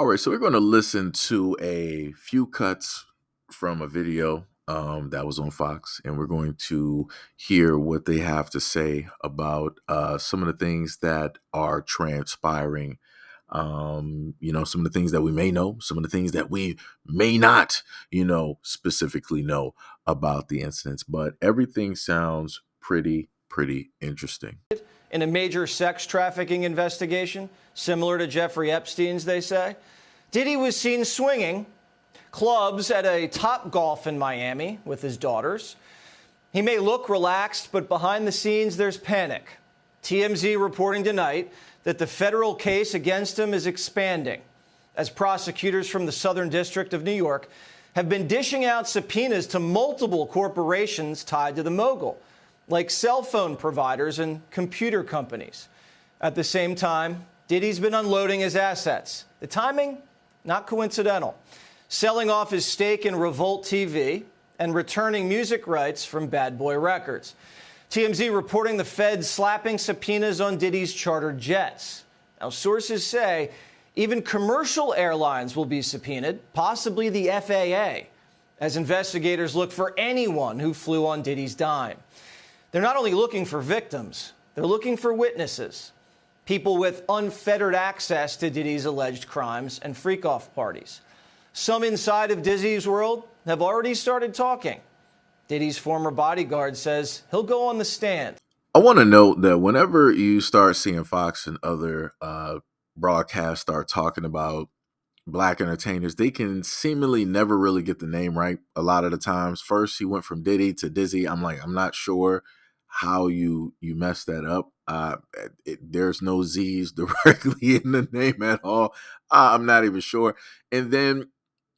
All right, so we're going to listen to a few cuts from a video that was on Fox, and we're going to hear what they have to say about some of the things that are transpiring. Some of the things that we may know, some of the things that we may not, specifically know about the incidents. But everything sounds pretty interesting. In a major sex trafficking investigation, similar to Jeffrey Epstein's, they say. Diddy was seen swinging clubs at a Topgolf in Miami with his daughters. He may look relaxed, but behind the scenes, there's panic. TMZ reporting tonight that the federal case against him is expanding as prosecutors from the Southern District of New York have been dishing out subpoenas to multiple corporations tied to the mogul, like cell phone providers and computer companies. At the same time, Diddy's been unloading his assets. The timing, not coincidental. Selling off his stake in Revolt TV and returning music rights from Bad Boy Records. TMZ reporting the feds slapping subpoenas on Diddy's chartered jets. Now, sources say even commercial airlines will be subpoenaed, possibly the FAA, as investigators look for anyone who flew on Diddy's dime. They're not only looking for victims, they're looking for witnesses, people with unfettered access to Diddy's alleged crimes and freak-off parties. Some inside of Diddy's world have already started talking. Diddy's former bodyguard says he'll go on the stand. I want to note that whenever you start seeing Fox and other broadcasts start talking about black entertainers, they can seemingly never really get the name right a lot of the times. First, he went from Diddy to Dizzy. I'm not sure how you messed that up. There's no Z's directly in the name at all. I'm not even sure. And then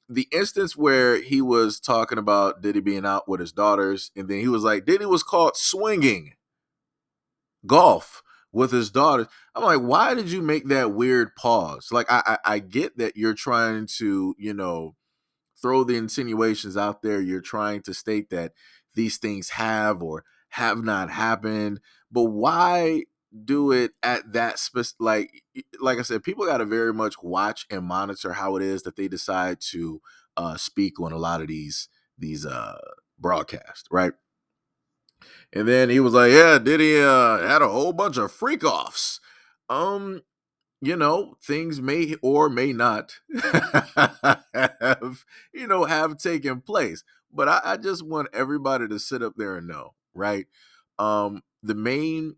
the instance where he was talking about Diddy being out with his daughters, and then he was like, Diddy was caught swinging golf with his daughters. I'm like, why did you make that weird pause? Like, I get that you're trying to, throw the insinuations out there. You're trying to state that these things have or have not happened, but why do it at that like I said, people got to very much watch and monitor how it is that they decide to speak on a lot of these broadcasts, right? And then he was like, yeah, Diddy had a whole bunch of freak offs. Things may or may not have taken place. But I just want everybody to sit up there and know, right? The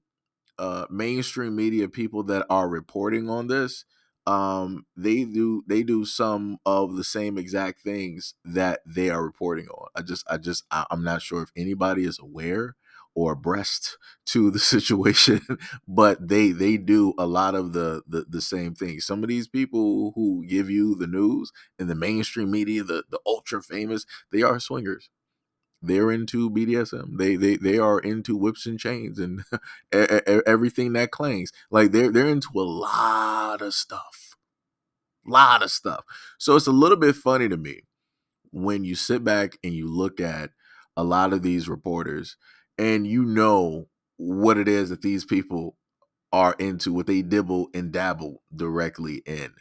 mainstream media people that are reporting on this, they do some of the same exact things that they are reporting on. I'm not sure if anybody is aware or abreast to the situation, but they do a lot of the same things. Some of these people who give you the news in the mainstream media, the ultra famous, they are swingers. They're into BDSM. They are into whips and chains and everything that clangs. Like they're into a lot of stuff. So it's a little bit funny to me when you sit back and you look at a lot of these reporters and you know what it is that these people are into, what they dibble and dabble directly in.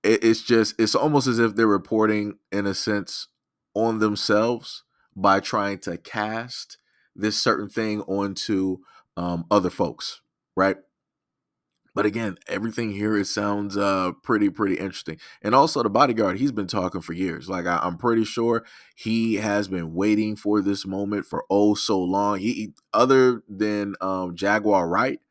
It's almost as if they're reporting in a sense on themselves by trying to cast this certain thing onto other folks, right? But again, everything here, it sounds pretty interesting. And also the bodyguard, he's been talking for years. Like I'm pretty sure he has been waiting for this moment for so long. He other than Jaguar Wright,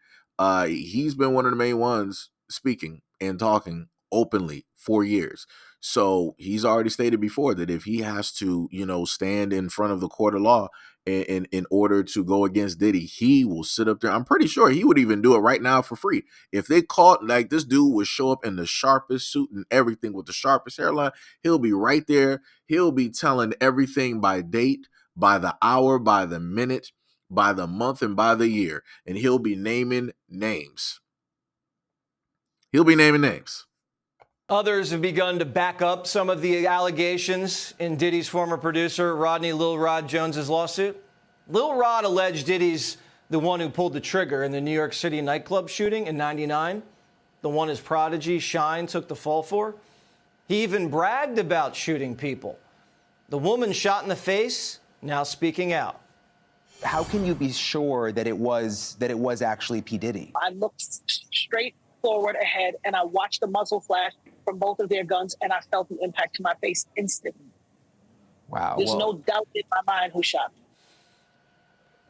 he's been one of the main ones speaking and talking openly for years. So he's already stated before that if he has to, stand in front of the court of law in order to go against Diddy, he will sit up there. I'm pretty sure he would even do it right now for free. If they caught, like, this dude would show up in the sharpest suit and everything with the sharpest hairline, he'll be right there. He'll be telling everything by date, by the hour, by the minute, by the month, and by the year. And he'll be naming names. Others have begun to back up some of the allegations in Diddy's former producer, Rodney Lil Rod Jones's lawsuit. Lil Rod alleged Diddy's the one who pulled the trigger in the New York City nightclub shooting in '99, the one his prodigy, Shine, took the fall for. He even bragged about shooting people. The woman shot in the face, now speaking out. How can you be sure that it was actually P. Diddy? I looked straight forward ahead and I watched the muzzle flash from both of their guns and I felt the impact to my face instantly. Wow. There's no doubt in my mind who shot me.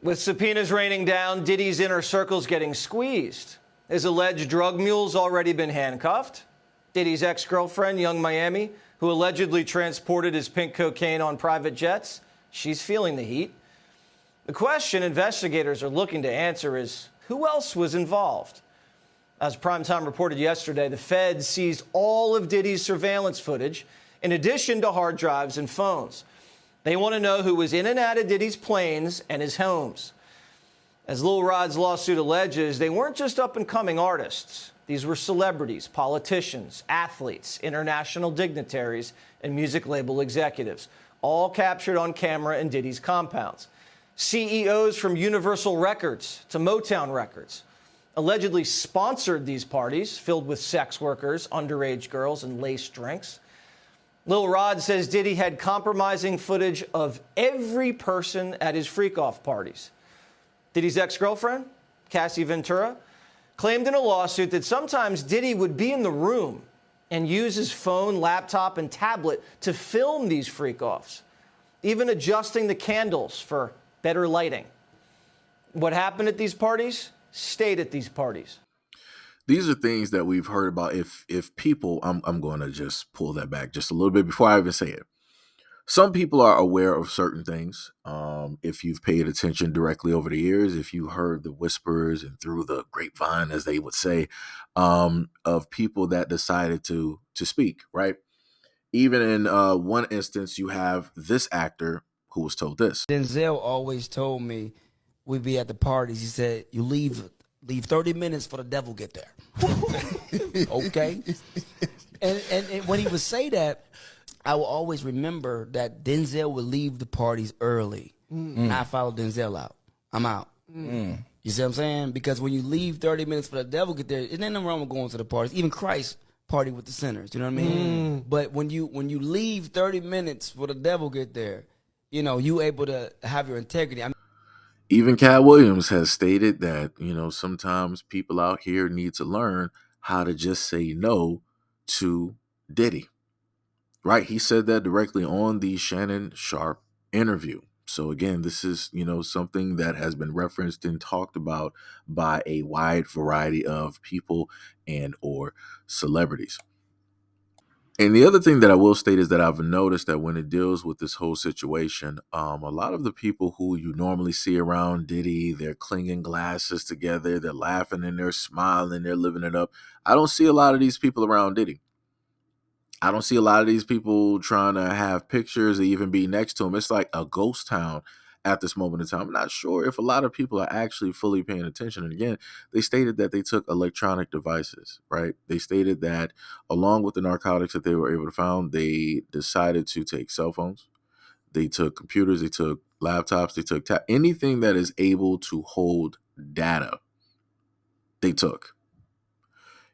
With subpoenas raining down, Diddy's inner circle's getting squeezed. His alleged drug mule's already been handcuffed. Diddy's ex-girlfriend, Young Miami, who allegedly transported his pink cocaine on private jets, she's feeling the heat. The question investigators are looking to answer is, who else was involved? As Primetime reported yesterday, the feds seized all of Diddy's surveillance footage, in addition to hard drives and phones. They want to know who was in and out of Diddy's planes and his homes. As Lil Rod's lawsuit alleges, they weren't just up-and-coming artists. These were celebrities, politicians, athletes, international dignitaries, and music label executives, all captured on camera in Diddy's compounds. CEOs from Universal Records to Motown Records allegedly sponsored these parties filled with sex workers, underage girls, and laced drinks. Lil Rod says Diddy had compromising footage of every person at his freak-off parties. Diddy's ex-girlfriend, Cassie Ventura, claimed in a lawsuit that sometimes Diddy would be in the room and use his phone, laptop, and tablet to film these freak-offs, even adjusting the candles for better lighting. What happened at these parties stayed at these parties. These are things that we've heard about. If people, I'm going to just pull that back just a little bit before I even say it. Some people are aware of certain things. If you've paid attention directly over the years, if you heard the whispers and through the grapevine, as they would say, of people that decided to speak, right? Even in one instance, you have this actor who was told this. Denzel always told me, we'd be at the parties, he said, you leave 30 minutes for the devil get there. Okay? And when he would say that, I will always remember that Denzel would leave the parties early. And I follow Denzel out. I'm out. You see what I'm saying? Because when you leave 30 minutes for the devil get there, there's nothing wrong with going to the parties. Even Christ party with the sinners. You know what I mean? But when you leave 30 minutes for the devil get there, you know, you able to have your integrity. Even Cat Williams has stated that, sometimes people out here need to learn how to just say no to Diddy. Right? He said that directly on the Shannon Sharpe interview. So again, this is, something that has been referenced and talked about by a wide variety of people and or celebrities. And the other thing that I will state is that I've noticed that when it deals with this whole situation, a lot of the people who you normally see around Diddy, they're clinging glasses together, they're laughing and they're smiling, they're living it up. I don't see a lot of these people around Diddy. I don't see a lot of these people trying to have pictures or even be next to him. It's like a ghost town at this moment in time. I'm not sure if a lot of people are actually fully paying attention. And again, they stated that they took electronic devices, right? They stated that along with the narcotics that they were able to find, they decided to take cell phones. They took computers, they took laptops, they took anything that is able to hold data, they took.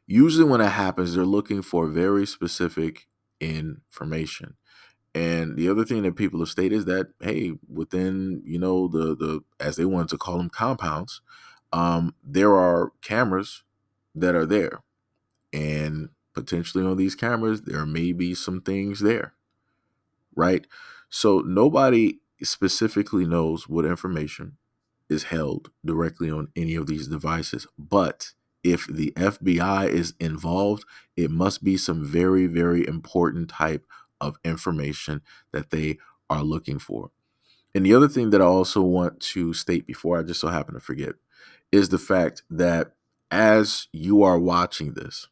Usually when it happens, they're looking for very specific information. And the other thing that people have stated is that, hey, within, the as they wanted to call them compounds, there are cameras that are there. And potentially on these cameras, there may be some things there, right? So nobody specifically knows what information is held directly on any of these devices. But if the FBI is involved, it must be some very, very important type of information that they are looking for. And the other thing that I also want to state before I just so happen to forget is the fact that as you are watching this,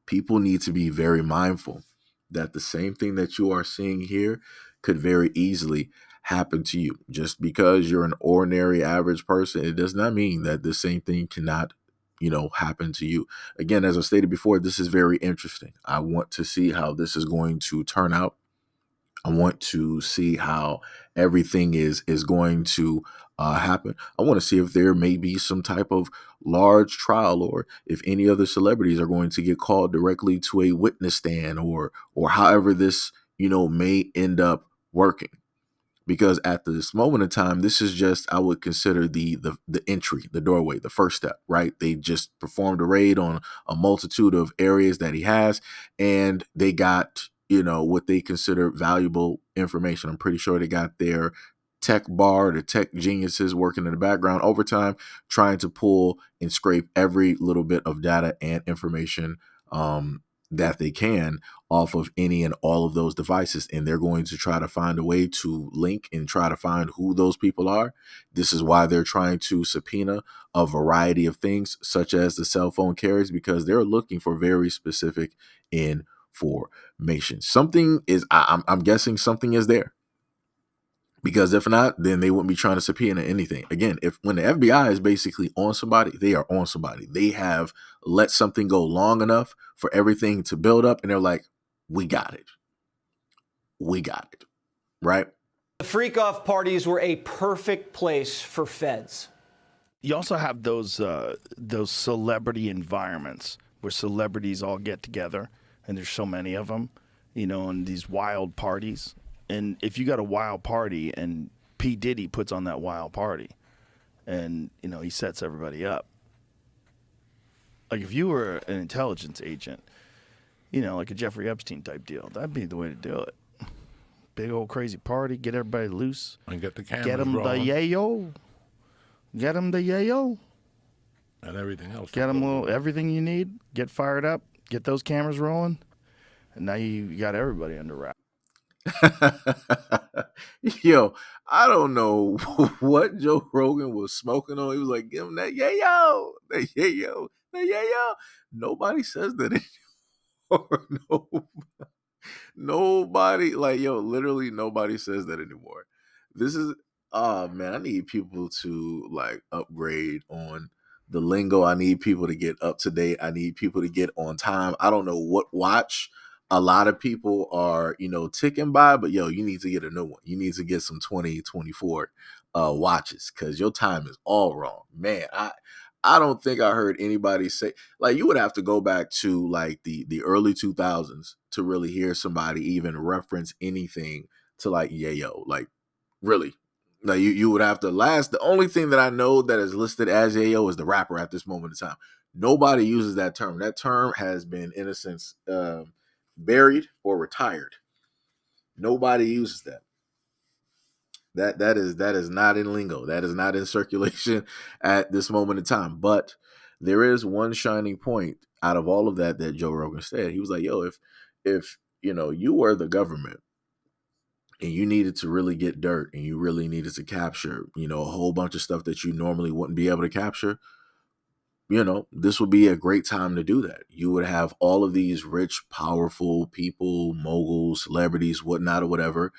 people need to be very mindful that the same thing that you are seeing here could very easily happen to you. Just because you're an ordinary average person, it does not mean that the same thing cannot happen to you. Again, as I stated before, this is very interesting. I want to see how this is going to turn out. I want to see how everything is going to happen. I want to see if there may be some type of large trial, or if any other celebrities are going to get called directly to a witness stand, or however this may end up working. Because at this moment in time, this is just, I would consider the entry, the doorway, the first step, right? They just performed a raid on a multitude of areas that he has, and they got what they consider valuable information. I'm pretty sure they got their tech bar, the tech geniuses working in the background overtime, trying to pull and scrape every little bit of data and information that they can off of any and all of those devices, and they're going to try to find a way to link and try to find who those people are. This is why they're trying to subpoena a variety of things, such as the cell phone carriers, because they're looking for very specific information. Something is, I'm guessing something is there. Because if not, then they wouldn't be trying to subpoena anything. Again, when the FBI is basically on somebody, they are on somebody. They have let something go long enough for everything to build up, and they're like, we got it. We got it. Right? The freak-off parties were a perfect place for feds. You also have those celebrity environments where celebrities all get together, and there's so many of them, in these wild parties. And if you got a wild party and P. Diddy puts on that wild party and, he sets everybody up. Like if you were an intelligence agent, like a Jeffrey Epstein type deal, that'd be the way to do it. Big old crazy party, get everybody loose. And get the cameras Get them rolling. the yayo. Get them the yayo. And everything else. Get them everything you need. Get fired up. Get those cameras rolling. And now you got everybody under wraps. Yo, I don't know what Joe Rogan was smoking on. He was like, give him that yayo, that yayo, that yayo. Nobody says that anymore. No, nobody, like, yo, literally nobody says that anymore. This is, oh man, I need people to like upgrade on the lingo. I need people to get up to date. I need people to get on time. I don't know what watch a lot of people are, ticking by, but yo, you need to get a new one. You need to get some 2024 watches, because your time is all wrong. Man, I don't think I heard anybody say, like, you would have to go back to like the early 2000s to really hear somebody even reference anything to like yayo. Like, really. Now you would have to the only thing that I know that is listed as yayo is the rapper at this moment in time. Nobody uses that term. That term has been, in a sense, buried or retired. Nobody uses that. That is not in lingo. That is not in circulation at this moment in time. But there is one shining point out of all of that Joe Rogan said. He was like, yo, if you were the government and you needed to really get dirt and you really needed to capture, a whole bunch of stuff that you normally wouldn't be able to capture, this would be a great time to do that. You would have all of these rich, powerful people, moguls, celebrities, whatnot, or whatever.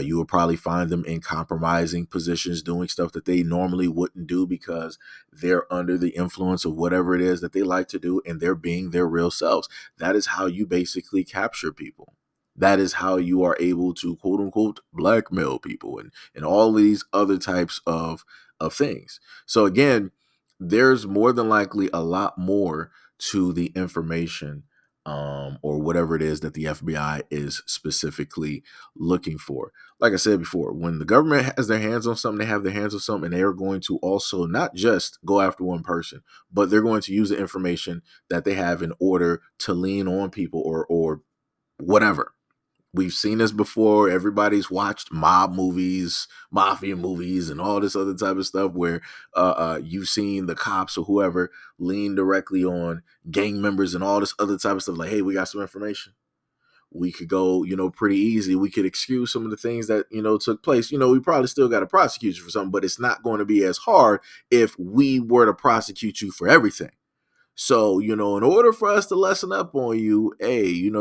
You would probably find them in compromising positions, doing stuff that they normally wouldn't do because they're under the influence of whatever it is that they like to do, and they're being their real selves. That is how you basically capture people. That is how you are able to, quote unquote, blackmail people and all these other types of things. So again, there's more than likely a lot more to the information or whatever it is that the FBI is specifically looking for. Like I said before, when the government has their hands on something, they have their hands on something, and they're going to also not just go after one person, but they're going to use the information that they have in order to lean on people or whatever. We've seen this before. Everybody's watched mob movies, mafia movies, and all this other type of stuff where you've seen the cops or whoever lean directly on gang members and all this other type of stuff. Like, hey, we got some information. We could go, pretty easy. We could excuse some of the things that, took place. We probably still got to prosecute you for something, but it's not going to be as hard if we were to prosecute you for everything. So, in order for us to lessen up on you, hey, you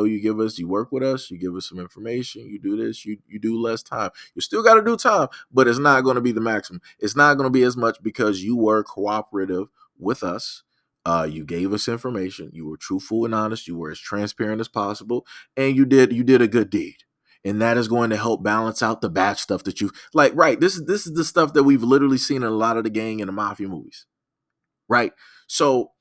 work with us, you give us some information, you do this, you do less time. You still got to do time, but it's not going to be the maximum. It's not going to be as much because you were cooperative with us. You gave us information. You were truthful and honest. You were as transparent as possible, and you did a good deed. And that is going to help balance out the bad stuff that you've like, right. This is the stuff that we've literally seen in a lot of the gang and the mafia movies. Right. So,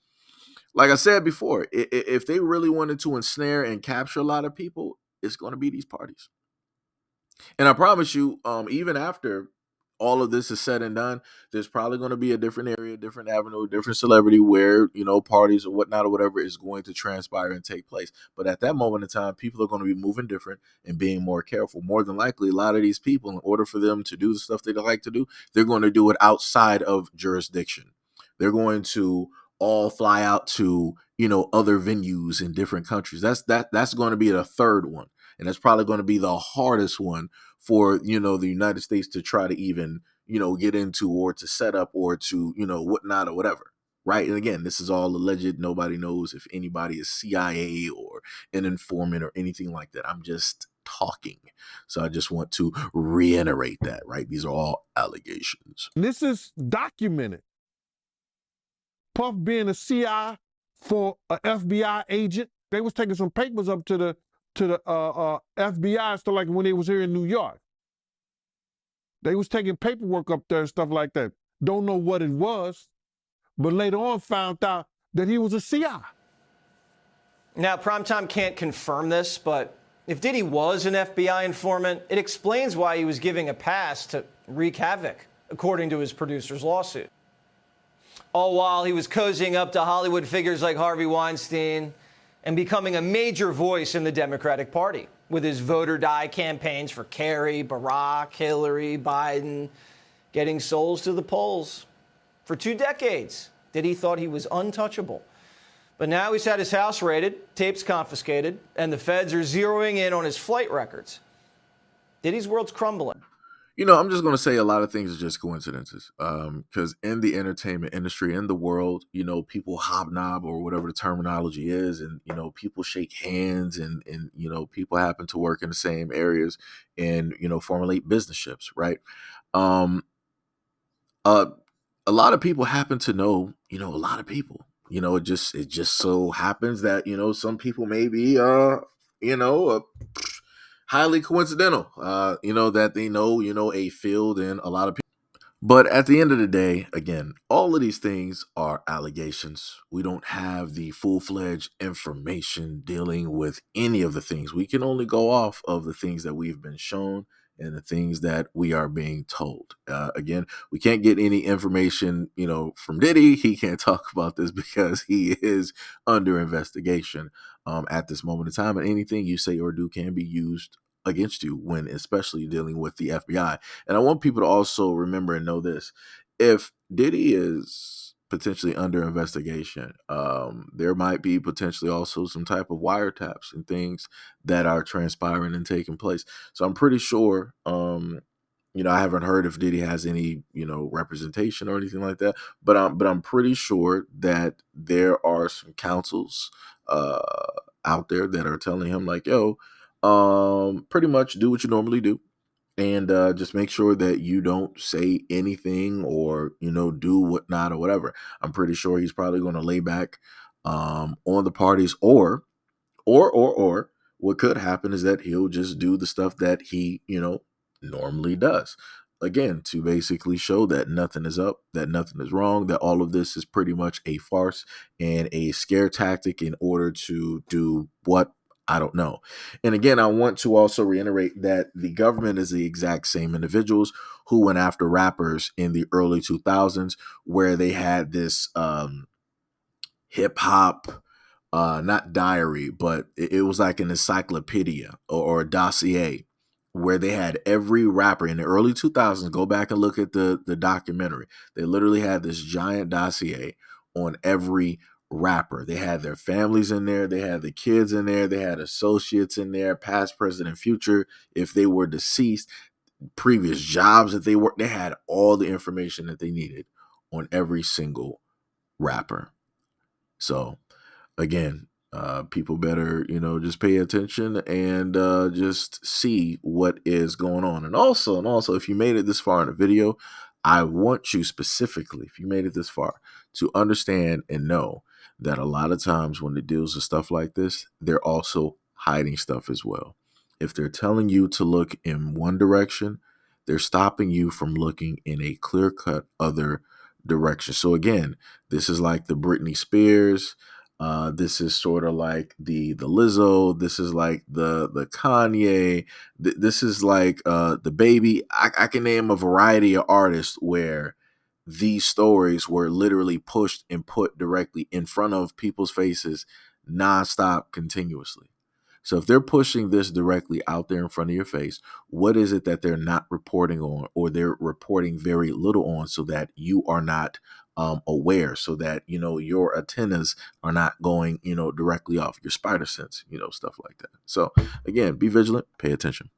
like I said before, if they really wanted to ensnare and capture a lot of people, it's going to be these parties. And I promise you, even after all of this is said and done, there's probably going to be a different area, different avenue, different celebrity where, parties or whatnot or whatever is going to transpire and take place. But at that moment in time, people are going to be moving different and being more careful. More than likely, a lot of these people, in order for them to do the stuff they like to do, they're going to do it outside of jurisdiction. They're going to all fly out to, other venues in different countries. That's going to be the third one. And that's probably going to be the hardest one for, the United States to try to even, get into or to set up or to, whatnot or whatever. Right. And again, this is all alleged. Nobody knows if anybody is CIA or an informant or anything like that. I'm just talking. So I just want to reiterate that. Right. These are all allegations. This is documented. Puff being a CI for an FBI agent. They was taking some papers up to the FBI, so like when they was here in New York. They was taking paperwork up there and stuff like that. Don't know what it was, but later on found out that he was a CI. Now, Primetime can't confirm this, but if Diddy was an FBI informant, it explains why he was giving a pass to wreak havoc, according to his producer's lawsuit. All while he was cozying up to Hollywood figures like Harvey Weinstein and becoming a major voice in the Democratic Party with his vote or die campaigns for Kerry, Barack, Hillary, Biden, getting souls to the polls. For 2 decades, Diddy thought he was untouchable. But now he's had his house raided, tapes confiscated, and the feds are zeroing in on his flight records. Diddy's world's crumbling. I'm just going to say a lot of things are just coincidences. Because in the entertainment industry, in the world, people hobnob or whatever the terminology is, and, people shake hands and people happen to work in the same areas and, formulate businesships, right? A lot of people happen to know, a lot of people. It just so happens that, some people may be, highly coincidental, that they know, a field and a lot of people. But at the end of the day, again, all of these things are allegations. We don't have the full-fledged information dealing with any of the things. We can only go off of the things that we've been shown and the things that we are being told. Again, we can't get any information, from Diddy. He can't talk about this because he is under investigation at this moment in time. And anything you say or do can be used against you when especially dealing with the FBI. And I want people to also remember and know this. If Diddy is potentially under investigation, there might be potentially also some type of wiretaps and things that are transpiring and taking place. So I'm pretty sure, I haven't heard if Diddy has any, representation or anything like that, but I'm pretty sure that there are some counsels out there that are telling him like, yo, pretty much do what you normally do and just make sure that you don't say anything or do whatnot or whatever. I'm pretty sure he's probably going to lay back on the parties, or what could happen is that he'll just do the stuff that he normally does, again, to basically show that nothing is up, that nothing is wrong, that all of this is pretty much a farce and a scare tactic in order to do what? I don't know. And again, I want to also reiterate that the government is the exact same individuals who went after rappers in the early 2000s, where they had this hip hop, not diary, but it was like an encyclopedia or a dossier where they had every rapper in the early 2000s. Go back and look at the documentary. They literally had this giant dossier on every rapper. They had their families in there. They had the kids in there. They had associates in there, past, present, and future. If they were deceased, previous jobs that they worked, they had all the information that they needed on every single rapper. So again, people better, just pay attention and just see what is going on. And also, if you made it this far in the video, I want you specifically, if you made it this far, to understand and know that a lot of times when it deals with stuff like this, they're also hiding stuff as well. If they're telling you to look in one direction, they're stopping you from looking in a clear-cut other direction. So again, this is like the Britney Spears. This is sort of like the Lizzo. This is like the Kanye. This is like the Baby. I can name a variety of artists where these stories were literally pushed and put directly in front of people's faces nonstop, continuously. So if they're pushing this directly out there in front of your face, what is it that they're not reporting on, or they're reporting very little on, so that you are not aware, so that, you know, your antennas are not going, you know, directly off, your spider sense, you know, stuff like that. So again, be vigilant, pay attention.